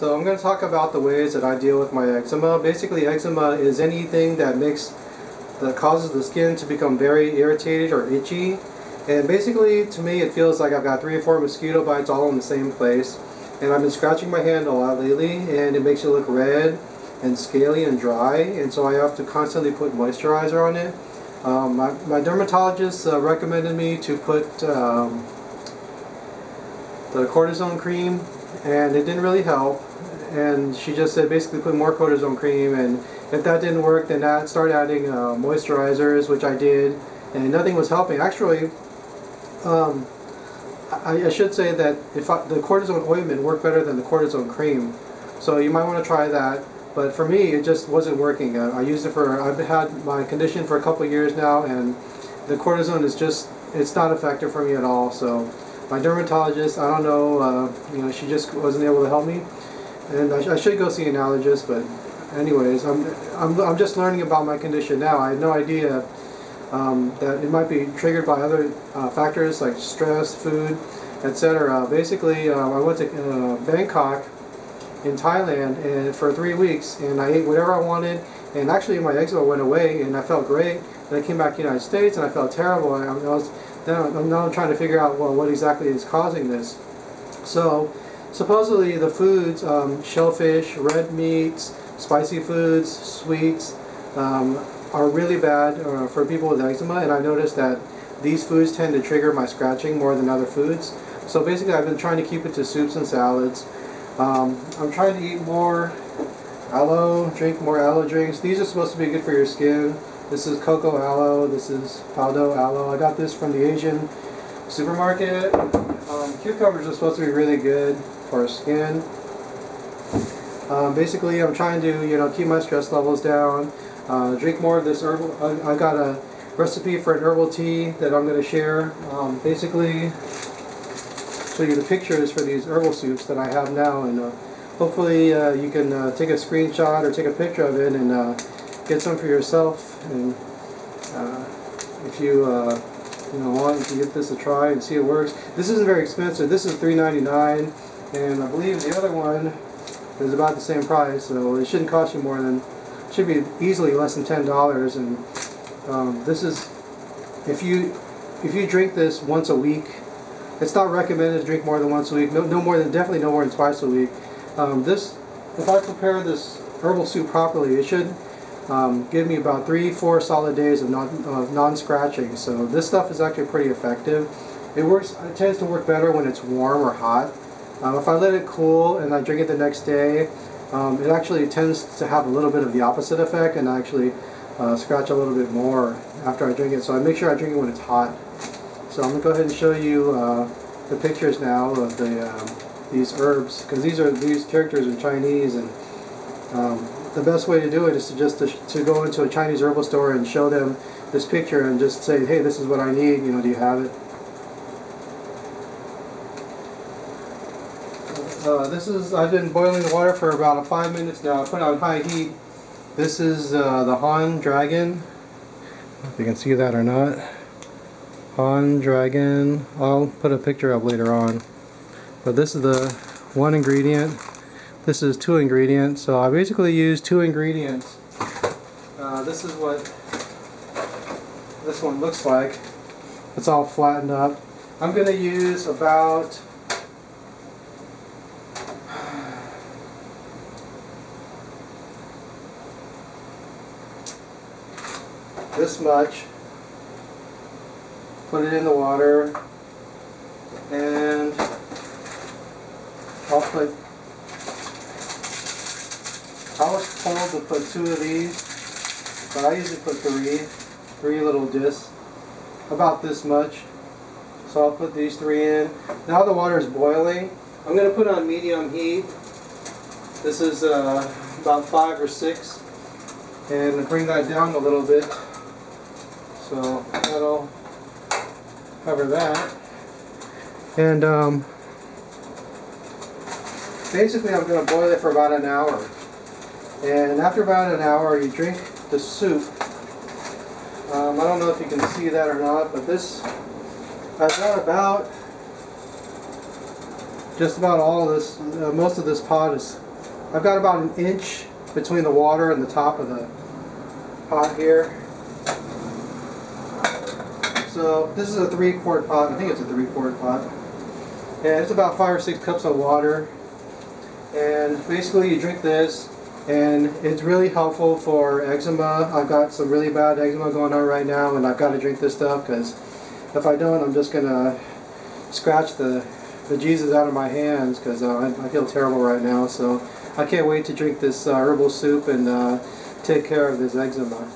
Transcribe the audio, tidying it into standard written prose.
So I'm going to talk about the ways that I deal with my eczema. Basically, eczema is anything that causes the skin to become very irritated or itchy. And basically, to me, it feels like I've got 3 or 4 mosquito bites all in the same place. And I've been scratching my hand a lot lately, and it makes it look red and scaly and dry. And so I have to constantly put moisturizer on it. My dermatologist recommended me to put the cortisone cream, and it didn't really help. And she just said basically put more cortisone cream, and if that didn't work, then start adding moisturizers, which I did, and nothing was helping. Actually, I should say that the cortisone ointment worked better than the cortisone cream, so you might want to try that. But for me, it just wasn't working. I've had my condition for a couple of years now, and the cortisone it's not effective for me at all. So my dermatologist, I don't know, she just wasn't able to help me, and I should go see an allergist. But anyways, I'm just learning about my condition now. I had no idea that it might be triggered by other factors like stress, food, etc. Basically, I went to Bangkok in Thailand and for 3 weeks, and I ate whatever I wanted, and actually my eczema went away and I felt great. Then I came back to the United States and I felt terrible, and now I'm trying to figure out, well, what exactly is causing this. So supposedly the foods, shellfish, red meats, spicy foods, sweets, are really bad for people with eczema, and I've noticed that these foods tend to trigger my scratching more than other foods. So basically I've been trying to keep it to soups and salads. I'm trying to eat more aloe, drink more aloe drinks. These are supposed to be good for your skin. This is cocoa aloe, this is powder aloe. I got this from the Asian supermarket. Cucumbers are supposed to be really good for our skin. Basically, I'm trying to keep my stress levels down. Drink more of this herbal. I got a recipe for an herbal tea that I'm going to share. Basically, show you the pictures for these herbal soups that I have now, and hopefully you can take a screenshot or take a picture of it and get some for yourself. And if you want to give this a try and see it works. This isn't very expensive. This is $3.99, and I believe the other one is about the same price, so it shouldn't cost you more than, should be easily less than $10. And this is, if you drink this once a week, it's not recommended to drink more than once a week. Definitely no more than twice a week. If I prepare this herbal soup properly, it should give me about 3-4 solid days of non-scratching. So this stuff is actually pretty effective. It tends to work better when it's warm or hot. If I let it cool and I drink it the next day, it actually tends to have a little bit of the opposite effect, and I actually scratch a little bit more after I drink it. So I make sure I drink it when it's hot. So I'm going to go ahead and show you the pictures now of these herbs, because these characters are Chinese, and the best way to do it is to go into a Chinese herbal store and show them this picture and just say, hey, this is what I need, do you have it? I've been boiling the water for about 5 minutes now. I put it on high heat. This is the Han Dragon. I don't know if you can see that or not. Han Dragon. I'll put a picture up later on. But this is the 1 ingredient. This is 2 ingredients. So I basically use 2 ingredients. This is what this one looks like. It's all flattened up. I'm going to use about this much. Put it in the water, and I was told to put 2 of these, but I usually put 3 little discs, about this much. So I'll put these 3 in. Now the water is boiling. I'm going to put it on medium heat. This is about 5 or 6, and bring that down a little bit. So that'll cover that. And basically I'm going to boil it for about an hour. And after about an hour you drink the soup. I don't know if you can see that or not, but this, I've got about just about all of this, most of this pot is I've got about an inch between the water and the top of the pot here. So this is a 3-quart pot. I think it's a 3-quart pot. And it's about 5 or 6 cups of water. And basically you drink this, and it's really helpful for eczema. I've got some really bad eczema going on right now, and I've got to drink this stuff because if I don't, I'm just going to scratch the Jesus out of my hands because I feel terrible right now. So I can't wait to drink this herbal soup and take care of this eczema.